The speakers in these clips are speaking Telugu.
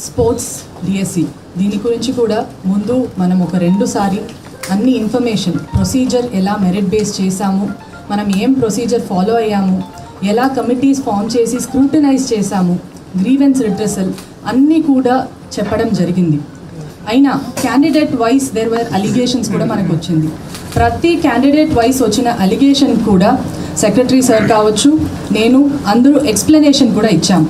స్పోర్ట్స్ డిఎస్సి దీని గురించి కూడా ముందు మనం ఒక 2 సారి అన్ని ఇన్ఫర్మేషన్ ప్రొసీజర్ ఎలా మెరిట్ బేస్ చేశాము, మనం ఏం ప్రొసీజర్ ఫాలో అయ్యాము, ఎలా కమిటీస్ ఫామ్ చేసి స్క్రూటనైజ్ చేశాము, గ్రీవెన్స్ రిట్రెసల్ అన్నీ కూడా చెప్పడం జరిగింది. అయినా candidate wise there were allegations కూడా మనకు వచ్చింది. ప్రతి క్యాండిడేట్ వైస్ వచ్చిన అలిగేషన్ కూడా సెక్రటరీ సార్ కావచ్చు, నేను అందరూ ఎక్స్ప్లెనేషన్ కూడా ఇచ్చాము.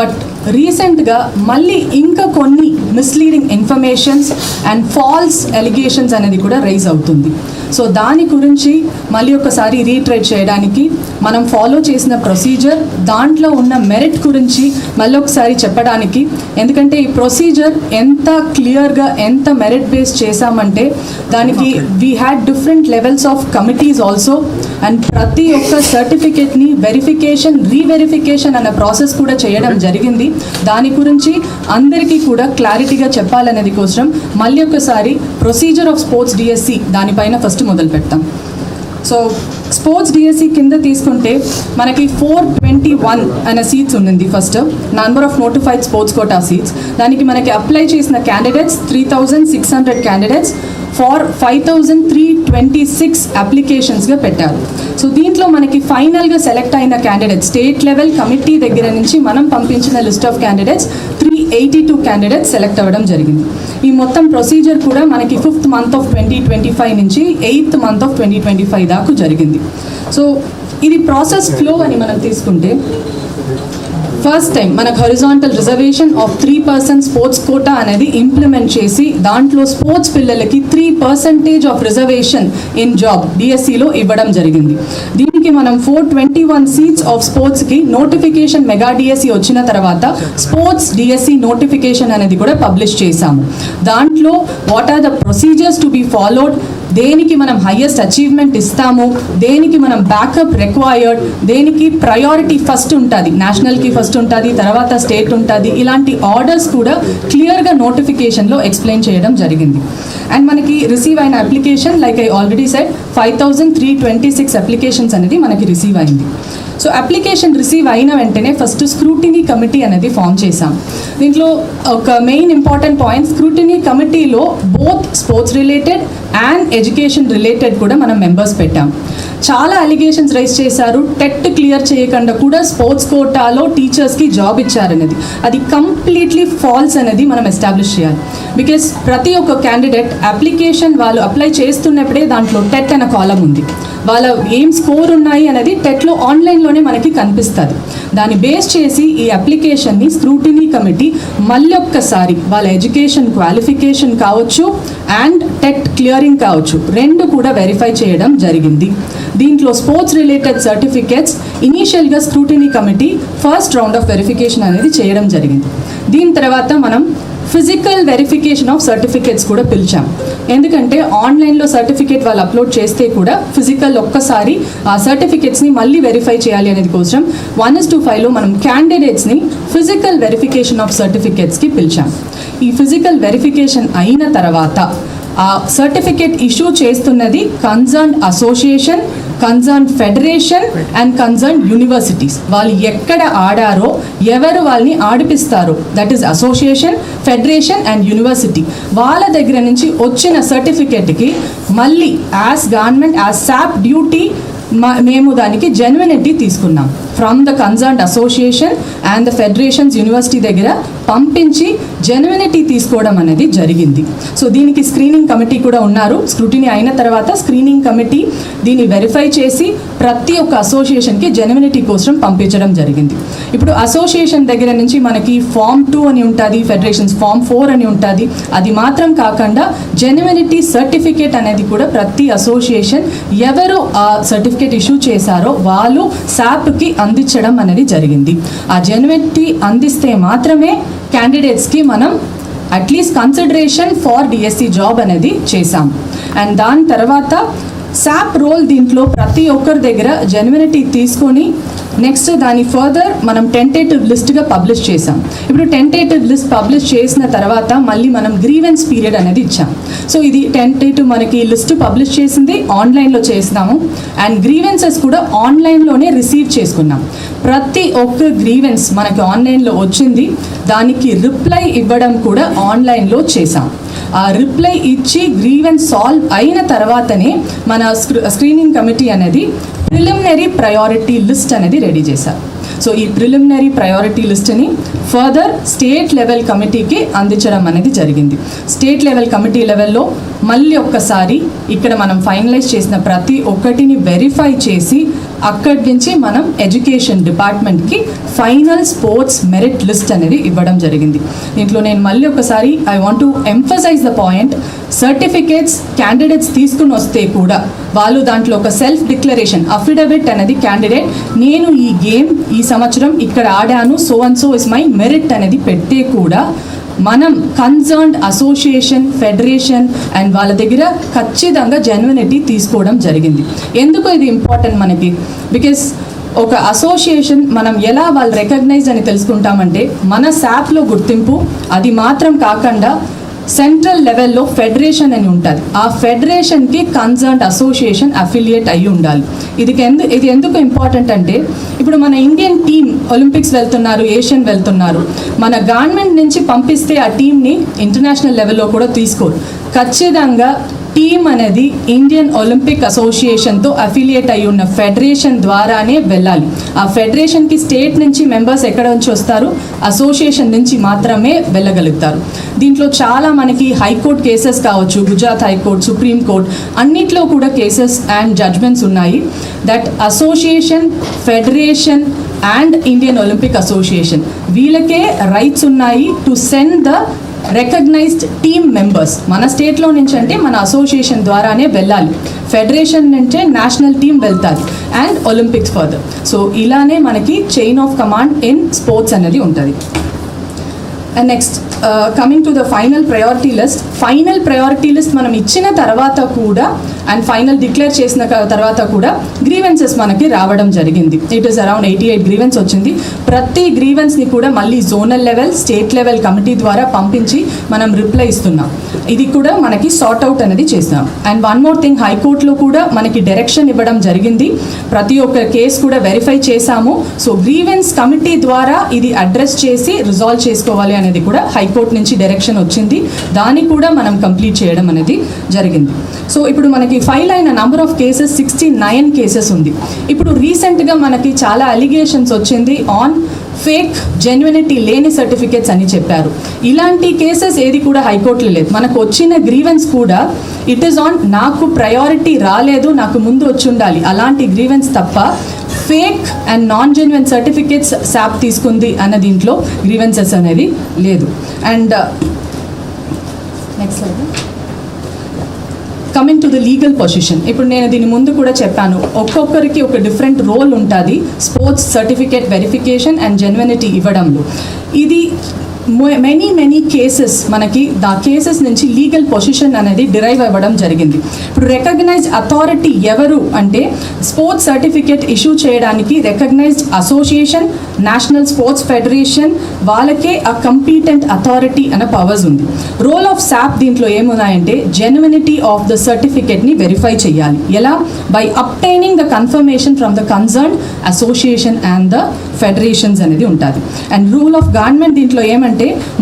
బట్ రీసెంట్గా మళ్ళీ ఇంకా కొన్ని misleading informations and false allegations అనేది కూడా రైజ్ అవుతుంది. సో దాని గురించి మళ్ళీ ఒకసారి రీట్రేట్ చేయడానికి మనం ఫాలో చేసిన ప్రొసీజర్, దాంట్లో ఉన్న మెరిట్ గురించి మళ్ళీ ఒకసారి చెప్పడానికి. ఎందుకంటే ఈ ప్రొసీజర్ ఎంత క్లియర్గా ఎంత మెరిట్ బేస్ చేశామంటే దానికి we had different levels of committees also. And ప్రతి ఒక్క సర్టిఫికేట్ని వెరిఫికేషన్ రీవెరిఫికేషన్ అనే ప్రాసెస్ కూడా చేయడం జరిగింది. దాని గురించి అందరికీ కూడా క్లారిటీగా చెప్పాలనేది కోసం మళ్ళీ ఒకసారి ప్రొసీజర్ ఆఫ్ స్పోర్ట్స్ డిఎస్సి దానిపైన ఫస్ట్ మొదలు పెడతాం. సో స్పోర్ట్స్ డిఎస్సి కింద తీసుకుంటే మనకి 421 అనే సీట్స్ ఉంది. First number of notified sports quota seats, దానికి మనకి అప్లై చేసిన క్యాండిడేట్స్ 3600 క్యాండిడేట్స్ ఫార్ 5326 అప్లికేషన్స్గా పెట్టారు. సో దీంట్లో మనకి ఫైనల్గా సెలెక్ట్ అయిన క్యాండిడేట్స్ స్టేట్ లెవెల్ కమిటీ దగ్గర నుంచి మనం పంపించిన list of candidates 382 candidates select అవ్వడం జరిగింది. ఈ మొత్తం ప్రొసీజర్ కూడా మనకి 5th month of 2025 నుంచి 8th month of 2025 దాకా జరిగింది. సో ఇది ప్రాసెస్ ఫ్లో అని మనం తీసుకుంటే ఫస్ట్ టైం మనకు horizontal reservation of 3% sports quota అనేది ఇంప్లిమెంట్ చేసి దాంట్లో స్పోర్ట్స్ పిల్లలకి 3% ఆఫ్ రిజర్వేషన్ ఇన్ జాబ్ డిఎస్సిలో ఇవ్వడం జరిగింది. దీనికి మనం 421 సీట్స్ ఆఫ్ స్పోర్ట్స్కి నోటిఫికేషన్ మెగా డిఎస్సి వచ్చిన తర్వాత స్పోర్ట్స్ డిఎస్సి నోటిఫికేషన్ అనేది కూడా పబ్లిష్ చేశాము. దాంట్లో what are the procedures to be followed, దేనికి మనం హైయెస్ట్ అచీవ్మెంట్ ఇస్తాము, దేనికి మనం బ్యాకప్ రిక్వైర్డ్, దేనికి ప్రయారిటీ ఫస్ట్ ఉంటుంది, నేషనల్కి ఫస్ట్ ఉంటుంది, తర్వాత స్టేట్ ఉంటుంది, ఇలాంటి ఆర్డర్స్ కూడా క్లియర్గా నోటిఫికేషన్లో ఎక్స్ప్లెయిన్ చేయడం జరిగింది. అండ్ మనకి రిసీవ్ అయిన application like I already said 5326 applications అనేది మనకి రిసీవ్ అయింది. సో అప్లికేషన్ రిసీవ్ అయిన వెంటనే ఫస్ట్ స్క్రూటినీ కమిటీ అనేది ఫామ్ చేశాం. దీంట్లో ఒక మెయిన్ ఇంపార్టెంట్ పాయింట్, స్క్రూటినీ కమిటీలో both sports related and education related కూడా మనం మెంబర్స్ పెట్టాం. చాలా అలిగేషన్స్ రైజ్ చేశారు. టెట్ క్లియర్ చేయకుండా కూడా స్పోర్ట్స్ కోటాలో టీచర్స్కి జాబ్ ఇచ్చారనేది, అది కంప్లీట్లీ ఫాల్స్ అనేది మనం ఎస్టాబ్లిష్ చేయాలి. బికాస్ ప్రతి ఒక్క క్యాండిడేట్ అప్లికేషన్ వాళ్ళు అప్లై చేస్తున్నప్పుడే దాంట్లో టెట్ అనే కాలం ఉంది, వాళ్ళ ఏం స్కోర్ ఉన్నాయి అనేది టెట్లో ఆన్లైన్లోనే మనకి కనిపిస్తుంది. దాన్ని బేస్ చేసి ఈ అప్లికేషన్ని స్క్రూటినీ కమిటీ మళ్ళీ ఒక్కసారి వాళ్ళ ఎడ్యుకేషన్ క్వాలిఫికేషన్ కావచ్చు అండ్ టెట్ క్లియరింగ్ కావచ్చు, 2 కూడా వెరిఫై చేయడం జరిగింది. దీంట్లో స్పోర్ట్స్ రిలేటెడ్ సర్టిఫికేట్స్ ఇనీషియల్గా scrutiny committee first round of verification అనేది చేయడం జరిగింది. దీని తర్వాత మనం ఫిజికల్ వెరిఫికేషన్ ఆఫ్ సర్టిఫికేట్స్ కూడా పిలిచాం. ఎందుకంటే ఆన్లైన్లో సర్టిఫికేట్ వాళ్ళు అప్లోడ్ చేస్తే కూడా ఫిజికల్ ఒక్కసారి ఆ సర్టిఫికేట్స్ని మళ్ళీ వెరిఫై చేయాలి అనేది కోసం 1:5లో మనం క్యాండిడేట్స్ని ఫిజికల్ వెరిఫికేషన్ ఆఫ్ సర్టిఫికేట్స్కి పిలిచాం. ఈ ఫిజికల్ వెరిఫికేషన్ అయిన తర్వాత ఆ సర్టిఫికేట్ ఇష్యూ చేస్తున్నది concern association, concern federation and concern universities. వాళ్ళు ఎక్కడ ఆడారో, ఎవరు వాళ్ళని ఆడిపిస్తారో, that is association, federation and university, వాళ్ళ దగ్గర నుంచి వచ్చిన సర్టిఫికేట్కి మళ్ళీ as government as SAAP duty మేము దానికి జెన్యునిటీ తీసుకున్నాం from the concerned association and the federations university దగ్గర పంపించి జెన్యునిటీ తీసుకోవడం అనేది జరిగింది. సో దీనికి స్క్రీనింగ్ కమిటీ కూడా ఉన్నారు. స్క్రూటినీ అయిన తర్వాత స్క్రీనింగ్ కమిటీ దీన్ని వెరిఫై చేసి ప్రతి ఒక్క అసోసియేషన్కి జెన్యునిటీ కోసం పంపించడం జరిగింది. ఇప్పుడు అసోసియేషన్ దగ్గర నుంచి మనకి Form 2 అని ఉంటుంది, ఫెడరేషన్స్ Form 4 అని ఉంటుంది. అది మాత్రం కాకుండా జెన్యునిటీ సర్టిఫికేట్ అనేది కూడా ప్రతి అసోసియేషన్ ఎవరు ఆ సర్టిఫికేట్ ఇష్యూ చేశారో వాళ్ళు సాప్కి అందించడం అనేది జరిగింది. ఆ జెన్యునిటీ అందిస్తే మాత్రమే క్యాండిడేట్స్కి మనం at least consideration for DSC job అనేది చేశాం. అండ్ దాని తర్వాత సాప్ రోల్ దీంట్లో ప్రతి ఒక్కరి దగ్గర జెన్యునిటీ తీసుకొని నెక్స్ట్ దాని ఫర్దర్ మనం టెంటేటివ్ లిస్ట్గా పబ్లిష్ చేసాం. ఇప్పుడు టెంటేటివ్ లిస్ట్ పబ్లిష్ చేసిన తర్వాత మళ్ళీ మనం గ్రీవెన్స్ పీరియడ్ అనేది ఇచ్చాం. సో ఇది టెంటేటివ్ మనకి లిస్ట్ పబ్లిష్ చేసింది ఆన్లైన్లో చేస్తాము అండ్ గ్రీవెన్సెస్ కూడా ఆన్లైన్లోనే రిసీవ్ చేసుకున్నాం. ప్రతి ఒక్క గ్రీవెన్స్ మనకి ఆన్లైన్లో వచ్చింది, దానికి రిప్లై ఇవ్వడం కూడా ఆన్లైన్లో చేసాం. ఆ రిప్లై ఇచ్చి గ్రీవెన్స్ సాల్వ్ అయిన తర్వాతనే మన స్క్రీనింగ్ కమిటీ అనేది ప్రిలిమినరీ ప్రయారిటీ లిస్ట్ అనేది రెడీ చేశారు. సో ఈ ప్రిలిమినరీ ప్రయారిటీ లిస్ట్ని ఫర్దర్ స్టేట్ లెవెల్ కమిటీకి అందించడం అనేది జరిగింది. స్టేట్ లెవెల్ కమిటీ లెవెల్లో మళ్ళీ ఒక్కసారి ఇక్కడ మనం ఫైనలైజ్ చేసిన ప్రతి ఒక్కటిని వెరిఫై చేసి అక్కడి నుంచి మనం ఎడ్యుకేషన్ డిపార్ట్మెంట్కి ఫైనల్ స్పోర్ట్స్ మెరిట్ లిస్ట్ అనేది ఇవ్వడం జరిగింది. దీంట్లో నేను మళ్ళీ ఒకసారి I want to emphasise the point, certificates candidates తీసుకుని వస్తే కూడా వాళ్ళు దాంట్లో ఒక సెల్ఫ్ డిక్లరేషన్ అఫిడవిట్ అనేది క్యాండిడేట్ నేను ఈ గేమ్ ఈ సంవత్సరం ఇక్కడ ఆడాను, so and so is my merit అనేది పెడితే కూడా మనం కన్సర్న్డ్ అసోసియేషన్, ఫెడరేషన్ అండ్ వాళ్ళ దగ్గర ఖచ్చితంగా జెన్యునిటీ తీసుకోవడం జరిగింది. ఎందుకు ఇది ఇంపార్టెంట్ మనకి? బికాస్ ఒక అసోసియేషన్ మనం ఎలా వాళ్ళు రికగ్నైజ్ అని తెలుసుకుంటామంటే మన శాప్లో గుర్తింపు, అది మాత్రం కాకుండా సెంట్రల్ లెవెల్లో ఫెడరేషన్ అని ఉంటుంది. ఆ ఫెడరేషన్కి కన్సర్న్డ్ అసోసియేషన్ అఫిలియేట్ అయ్యి ఉండాలి. ఇది ఎందుకు ఇంపార్టెంట్ అంటే ఇప్పుడు మన ఇండియన్ టీమ్ ఒలింపిక్స్ వెళ్తున్నారు, ఏషియన్ వెళ్తున్నారు, మన గవర్నమెంట్ నుంచి పంపిస్తే ఆ టీంని ఇంటర్నేషనల్ లెవెల్లో కూడా తీసుకోరు. ఖచ్చితంగా టీమ్ అనేది ఇండియన్ ఒలింపిక్ అసోసియేషన్తో అఫిలియేట్ అయి ఉన్న ఫెడరేషన్ ద్వారానే వెళ్ళాలి. ఆ ఫెడరేషన్కి స్టేట్ నుంచి మెంబర్స్ ఎక్కడ నుంచి వస్తారు? అసోసియేషన్ నుంచి మాత్రమే వెళ్ళగలుగుతారు. దీంట్లో చాలా మనకి హైకోర్టు కేసెస్ కావచ్చు, గుజరాత్ హైకోర్టు, సుప్రీం కోర్ట్ అన్నిట్లో కూడా కేసెస్ అండ్ జడ్జ్మెంట్స్ ఉన్నాయి that association, federation and Indian Olympic association వీళ్ళకే రైట్స్ ఉన్నాయి to send the recognised team members. మన స్టేట్లో నుంచి అంటే మన అసోసియేషన్ ద్వారానే వెళ్ళాలి, ఫెడరేషన్ నుంచే నేషనల్ టీమ్ వెళ్తారు అండ్ ఒలింపిక్స్ ఫర్దర్. సో ఇలానే మనకి chain of command in sports అనేది ఉంటుంది. And next coming to the final priority list మనం ఇచ్చిన తర్వాత కూడా అండ్ ఫైనల్ డిక్లేర్ చేసిన తర్వాత కూడా గ్రీవెన్సెస్ మనకి రావడం జరిగింది. ఇట్ ఈస్ అరౌండ్ 88 గ్రీవెన్స్ వచ్చింది. ప్రతి గ్రీవెన్స్ని కూడా మళ్ళీ zonal level, state level committee ద్వారా పంపించి మనం రిప్లై ఇస్తున్నాం. ఇది కూడా మనకి సార్ట్ అవుట్ అనేది చేస్తున్నాం. అండ్ వన్ మోర్ థింగ్, హైకోర్టులో కూడా మనకి డైరెక్షన్ ఇవ్వడం జరిగింది. ప్రతి ఒక్క కేసు కూడా వెరిఫై చేశాము. సో గ్రీవెన్స్ కమిటీ ద్వారా ఇది అడ్రస్ చేసి రిజాల్వ్ చేసుకోవాలి అనేది కూడా హైకోర్టు నుంచి డైరెక్షన్ వచ్చింది. దాన్ని కూడా మనం కంప్లీట్ చేయడం అనేది జరిగింది. సో ఇప్పుడు మనకి ఫైల్ అయిన నంబర్ ఆఫ్ కేసెస్ 69 కేసెస్ ఉంది. ఇప్పుడు రీసెంట్గా మనకి చాలా అలిగేషన్స్ వచ్చింది ఆన్ ఫేక్ జెన్యునిటీ లేని సర్టిఫికేట్స్ అని చెప్పారు. ఇలాంటి కేసెస్ ఏది కూడా హైకోర్టులో లేదు. మనకు వచ్చిన గ్రీవెన్స్ కూడా ఇట్ ఈస్ ఆన్ నాకు ప్రయారిటీ రాలేదు, నాకు ముందు వచ్చి ఉండాలి అలాంటి గ్రీవెన్స్ తప్ప fake and non genuine certificates SAAP తీసుకుంది అన్న దీంట్లో గ్రీవెన్సెస్ అనేది లేదు. And next slide. Coming to the legal position, ఇప్పుడు నేను దీని ముందు కూడా చెప్పాను, ఒక్కొక్కరికి ఒక డిఫరెంట్ రోల్ ఉంటుంది sports certificate verification and genuinity ఇవ్వడంలో. ఇది మెనీ కేసెస్ మనకి దా కేసెస్ నుంచి లీగల్ పొజిషన్ అనేది డిరైవ్ అవ్వడం జరిగింది. ఇప్పుడు రికగ్నైజ్డ్ అథారిటీ ఎవరు అంటే స్పోర్ట్స్ సర్టిఫికేట్ ఇష్యూ చేయడానికి recognised association, national sports federation వాళ్ళకే ఆ కంపీటెంట్ అథారిటీ అనే పవర్స్ ఉంది. రోల్ ఆఫ్ శాప్ దీంట్లో ఏమున్నాయంటే జెన్యునిటీ ఆఫ్ ద సర్టిఫికేట్ని వెరిఫై చేయాలి. ఎలా? By obtaining the confirmation from the concern association and the federations అనేది ఉంటుంది. అండ్ రూల్ ఆఫ్ గవర్నమెంట్ దీంట్లో ఏమంటే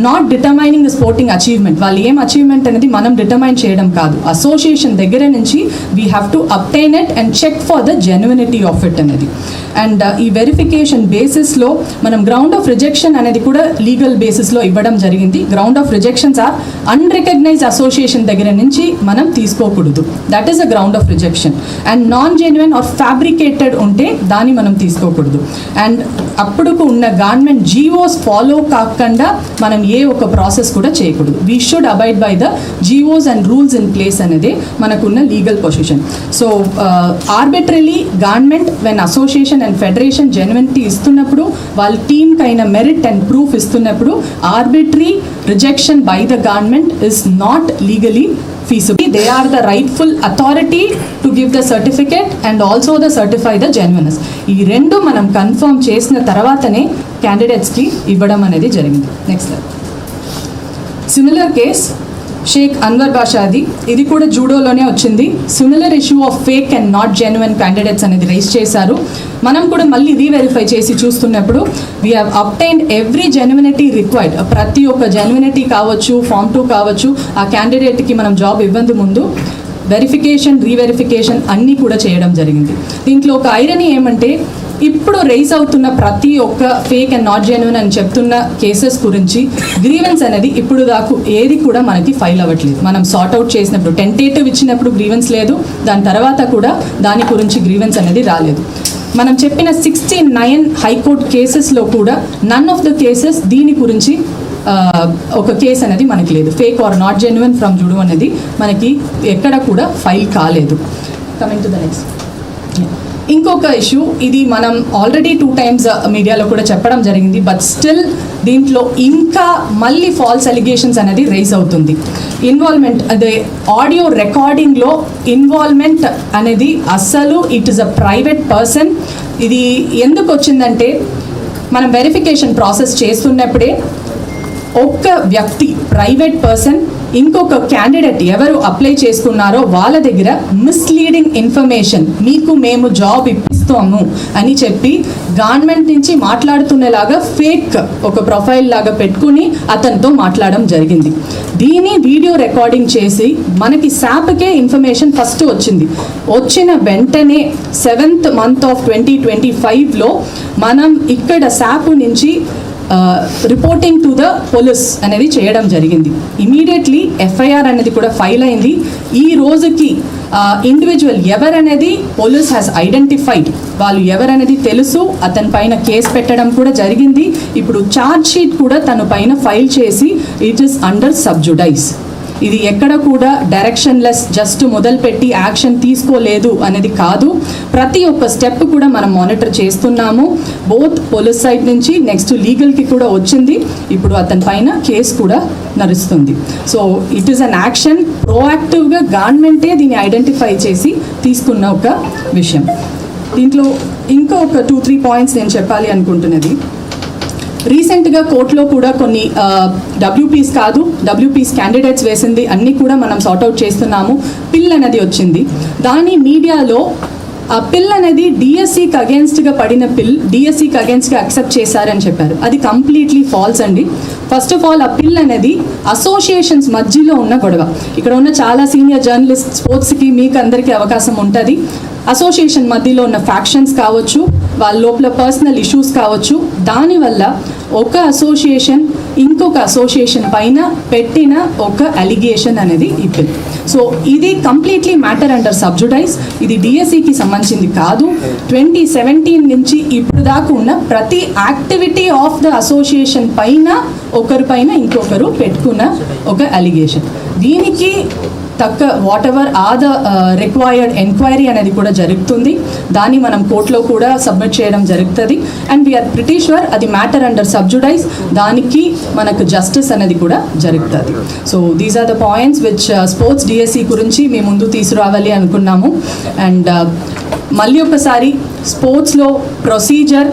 not determining the sporting achievement, వాళ్ళు ఏం అచీవ్మెంట్ అనేది మనం డిటర్మైన్ చేయడం కాదు, అసోసియేషన్ దగ్గర నుంచి we have to obtain it and check for the genuinity of it అనేది. అండ్ ఈ వెరిఫికేషన్ బేసిస్లో మనం గ్రౌండ్ ఆఫ్ రిజెక్షన్ అనేది కూడా లీగల్ బేసిస్లో ఇవ్వడం జరిగింది. Ground of rejections are unrecognised association దగ్గర నుంచి మనం తీసుకోకూడదు, that is a ground of rejection. And non genuine or fabricated ఉంటే దాన్ని మనం తీసుకోకూడదు. అండ్ అప్పుడు ఉన్న గవర్నమెంట్ జీవోస్ ఫాలో కాకుండా మనం ఏ ఒక ప్రాసెస్ కూడా చేయకూడదు. We should abide by the GOs and rules in place అనేది మనకున్న legal position. So arbitrary government when association and federation genuinity ఇస్తున్నప్పుడు వాళ్ళ టీమ్కి అయిన మెరిట్ అండ్ ప్రూఫ్ ఇస్తున్నప్పుడు arbitrary rejection by the government is not legally feasible. They are the rightful authority to give the certificate and also the certify the genuineness. ఈ రెండు మనం కన్ఫర్మ్ చేసిన తర్వాతనే క్యాండిడేట్స్కి ఇవ్వడం అనేది జరిగింది. Next similar case Sheikh Anwar బాషాది, ఇది కూడా జూడోలోనే వచ్చింది. Similar issue of fake and not genuine candidates అనేది రైజ్ చేశారు. మనం కూడా మళ్ళీ రీవెరిఫై చేసి చూస్తున్నప్పుడు we have obtained every genuinity required. ప్రతి ఒక్క జెన్యునిటీ కావచ్చు, ఫామ్ 2 కావచ్చు, ఆ క్యాండిడేట్కి మనం జాబ్ ఇవ్వందు ముందు వెరిఫికేషన్, రీవెరిఫికేషన్ అన్నీ కూడా చేయడం జరిగింది. దీంట్లో ఒక ఐరనీ ఏమంటే, ఇప్పుడు రైజ్ అవుతున్న ప్రతి ఒక్క ఫేక్ అండ్ నాట్ జెన్యున్ అని చెప్తున్న కేసెస్ గురించి గ్రీవెన్స్ అనేది ఇప్పుడు దాకా ఏది కూడా మనకి ఫైల్ అవ్వట్లేదు. మనం సార్ట్అవుట్ చేసినప్పుడు టెంటేటివ్ ఇచ్చినప్పుడు గ్రీవెన్స్ లేదు, దాని తర్వాత కూడా దాని గురించి గ్రీవెన్స్ అనేది రాలేదు. మనం చెప్పిన 69 హైకోర్టు కేసెస్లో కూడా నన్ ఆఫ్ ద కేసెస్ దీని గురించి ఒక కేసు అనేది మనకి లేదు. Fake or not genuine from judo అనేది మనకి ఎక్కడ కూడా ఫైల్ కాలేదు. కమింగ్ టు ద నెక్స్ట్ ఇంకొక ఇష్యూ, ఇది మనం ఆల్రెడీ 2 times మీడియాలో కూడా చెప్పడం జరిగింది. బట్ స్టిల్ దీంట్లో ఇంకా మళ్ళీ ఫాల్స్ అలిగేషన్స్ అనేది రైజ్ అవుతుంది. ఇన్వాల్వ్మెంట్, అదే ఆడియో రికార్డింగ్లో ఇన్వాల్వ్మెంట్ అనేది అస్సలు it is a private person. ఇది ఎందుకు వచ్చిందంటే, మనం వెరిఫికేషన్ ప్రాసెస్ చేస్తున్నప్పుడే ఒక్క వ్యక్తి, ప్రైవేట్ పర్సన్, ఇంకొక క్యాండిడేట్ ఎవరు అప్లై చేసుకున్నారో వాళ్ళ దగ్గర మిస్లీడింగ్ ఇన్ఫర్మేషన్, మీకు మేము జాబ్ ఇప్పిస్తాము అని చెప్పి గవర్నమెంట్ నుంచి మాట్లాడుతున్నలాగా ఫేక్ ఒక ప్రొఫైల్ లాగా పెట్టుకుని అతనితో మాట్లాడడం జరిగింది. దీని వీడియో రికార్డింగ్ చేసి మనకి శాప్కే ఇన్ఫర్మేషన్ ఫస్ట్ వచ్చింది. వచ్చిన వెంటనే 7th month of 2025లో మనం ఇక్కడ శాప్ నుంచి రిపోర్టింగ్ టు ద పోలీస్ అనేది చేయడం జరిగింది. ఇమీడియట్లీ ఎఫ్ఐఆర్ అనేది కూడా ఫైల్ అయింది. ఈ రోజుకి ఇండివిజువల్ ఎవరనేది పోలీస్ హ్యాస్ ఐడెంటిఫైడ్, వాళ్ళు ఎవరనేది తెలుసు, అతని పైన కేసు పెట్టడం కూడా జరిగింది. ఇప్పుడు ఛార్జ్ షీట్ కూడా తన పైన ఫైల్ చేసి ఇట్ ఈస్ అండర్ సబ్జుడైజ్. ఇది ఎక్కడ కూడా డైరెక్షన్లెస్ జస్ట్ మొదలుపెట్టి యాక్షన్ తీసుకోలేదు అనేది కాదు. ప్రతి ఒక్క స్టెప్ కూడా మనం మానిటర్ చేస్తున్నాము. బోత్ పోలీస్ సైడ్ నుంచి నెక్స్ట్ లీగల్కి కూడా వచ్చింది. ఇప్పుడు అతని పైన కేసు కూడా నడుస్తుంది. So it is an action, ప్రోయాక్టివ్గా గవర్నమెంటే దీన్ని ఐడెంటిఫై చేసి తీసుకున్న ఒక విషయం. దీంట్లో ఇంకో ఒక 2-3 పాయింట్స్ నేను చెప్పాలి అనుకుంటున్నది. రీసెంట్గా కోర్టులో కూడా కొన్ని డబ్ల్యూపీస్ కాదు, డబ్ల్యూపీస్ క్యాండిడేట్స్ వేసింది అన్నీ కూడా మనం సార్ట్అవుట్ చేస్తున్నాము. పిల్ అనేది వచ్చింది. దాని మీడియాలో ఆ పిల్ అనేది డిఎస్సికి అగేన్స్ట్గా పడిన పిల్ డిఎస్సికి అగేన్స్ట్గా యాక్సెప్ట్ చేశారని చెప్పారు. అది కంప్లీట్లీ ఫాల్స్ అండి. ఫస్ట్ ఆఫ్ ఆల్ ఆ పిల్ అనేది అసోసియేషన్స్ మధ్యలో ఉన్న గొడవ. ఇక్కడ ఉన్న చాలా సీనియర్ జర్నలిస్ట్, స్పోర్ట్స్కి మీకు అందరికీ అవకాశం ఉంటుంది. అసోసియేషన్ మధ్యలో ఉన్న ఫ్యాక్షన్స్ కావచ్చు, వాళ్ళ లోపల పర్సనల్ ఇష్యూస్ కావచ్చు, దానివల్ల ఒక అసోసియేషన్ ఇంకొక అసోసియేషన్ పైన పెట్టిన ఒక అలిగేషన్ అనేది ఈ బిల్. సో ఇది కంప్లీట్లీ మ్యాటర్ అండర్ సబ్జుడైజ్. ఇది డిఎస్సికి సంబంధించింది కాదు. 2017 నుంచి ఇప్పుడు దాకా ఉన్న ప్రతి యాక్టివిటీ ఆఫ్ ద అసోసియేషన్ పైన ఒకరిపైన ఇంకొకరు పెట్టుకున్న ఒక అలిగేషన్. దీనికి తక్క whatever are the required enquiry అనేది కూడా జరుగుతుంది. దాన్ని మనం కోర్టులో కూడా సబ్మిట్ చేయడం జరుగుతుంది. అండ్ వీఆర్ ప్రిటీ ష్యూర్ అది మ్యాటర్ అండర్ సబ్జుడైజ్, దానికి మనకు జస్టిస్ అనేది కూడా జరుగుతుంది. So these are the points which sports DSC గురించి మీ ముందు తీసుకురావాలి అనుకున్నాము. అండ్ మళ్ళీ ఒకసారి స్పోర్ట్స్లో ప్రొసీజర్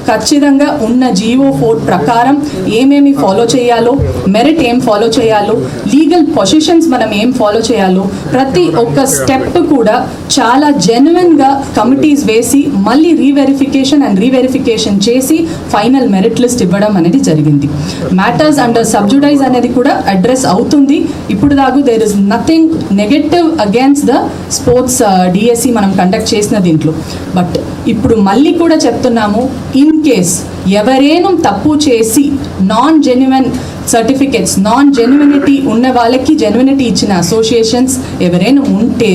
ఖచ్చితంగా ఉన్న GO4 ప్రకారం ఏమేమి ఫాలో చేయాలో, మెరిట్ ఏం ఫాలో చేయాలో, లీగల్ పొజిషన్స్ మనం ఏం ఫాలో చేయాలో, ప్రతి ఒక్క స్టెప్ కూడా చాలా జెన్యున్గా కమిటీస్ వేసి మళ్ళీ రీవెరిఫికేషన్ చేసి ఫైనల్ మెరిట్ లిస్ట్ ఇవ్వడం అనేది జరిగింది. మ్యాటర్స్ అండర్ సబ్జుడైజ్ అనేది కూడా అడ్రస్ అవుతుంది. ఇప్పుడు దాకా there is nothing negative against the sports DSC మనం కండక్ట్ చేసిన దీంట్లో. బట్ ఇప్పుడు మళ్ళీ కూడా చెప్తున్నాము, ఇన్ కేస్ ఎవరేను తప్పు చేసి non genuine certificates, non genuinity ఉన్న వాళ్ళకి జెన్యునిటీ ఇచ్చిన అసోసియేషన్స్ ఎవరైనా ఉంటే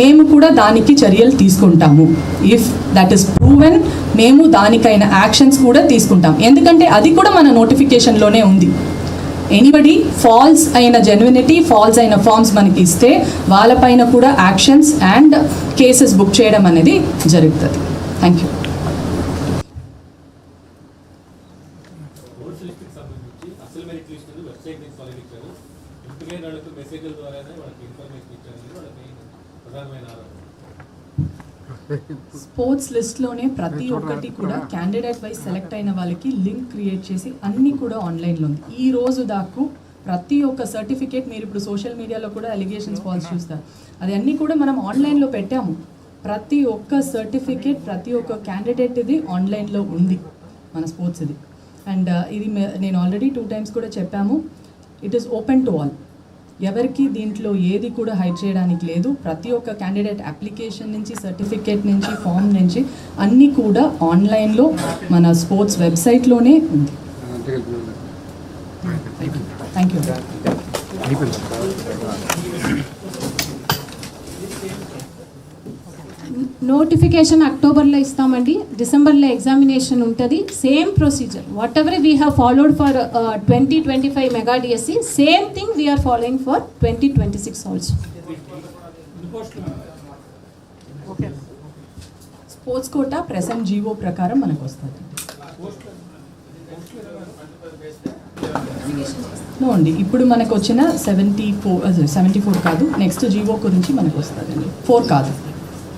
మేము కూడా దానికి చర్యలు తీసుకుంటాము. ఇఫ్ దట్ ఈస్ ప్రూవెన్ మేము దానికైన యాక్షన్స్ కూడా తీసుకుంటాం. ఎందుకంటే అది కూడా మన నోటిఫికేషన్లోనే ఉంది. ఎనీబడి ఫాల్స్ అయిన జెన్యునిటీ, ఫాల్స్ అయిన ఫార్మ్స్ మనకి ఇస్తే వాళ్ళపైన కూడా యాక్షన్స్ అండ్ కేసెస్ బుక్ చేయడం అనేది జరుగుతుంది. Thank you. వెబ్సైట్ నుంచి ఫాలో ఇచ్చారు. ఇంటికే వాళ్ళకి మెసేజ్ల ద్వారానే వాళ్ళకి ఇన్ఫర్మేషన్ ఇచ్చారు. వాళ్ళకి స్పోర్ట్స్ లిస్ట్లోనే ప్రతి ఒక్కటి కూడా క్యాండిడేట్ వైజ్ సెలెక్ట్ అయిన వాళ్ళకి లింక్ క్రియేట్ చేసి అన్నీ కూడా ఆన్లైన్లో ఉంది. ఈ రోజు దాకా ప్రతి ఒక్క సర్టిఫికేట్ మీరు ఇప్పుడు సోషల్ మీడియాలో కూడా అలిగేషన్స్ ఫాల్స్ చూస్తారు, అది అన్నీ కూడా మనం ఆన్లైన్లో పెట్టాము. ప్రతి ఒక్క సర్టిఫికేట్ ప్రతి ఒక్క క్యాండిడేట్ ఇది ఆన్లైన్లో ఉంది మన స్పోర్ట్స్ ఇది. అండ్ ఇది నేను ఆల్రెడీ 2 times కూడా చెప్పాము, it is open to all. ఎవరికి దీంట్లో ఏది కూడా హైడ్ చేయడానికి లేదు. ప్రతి ఒక్క క్యాండిడేట్ అప్లికేషన్ నుంచి సర్టిఫికేట్ నుంచి ఫామ్ నుంచి అన్నీ కూడా ఆన్లైన్లో మన స్పోర్ట్స్ వెబ్సైట్లోనే ఉంది. Thank you. నోటిఫికేషన్ అక్టోబర్లో ఇస్తామండి, డిసెంబర్లో ఎగ్జామినేషన్ ఉంటుంది. Same procedure whatever we have followed for 2025 mega DSC, same thing we're following for 2026 also. Sports quota present GO ప్రకారం మనకు వస్తుంది. నో అండి, ఇప్పుడు మనకు వచ్చిన 74 కాదు, నెక్స్ట్ జీవో గురించి మనకు వస్తుంది అండి. 4 కాదు.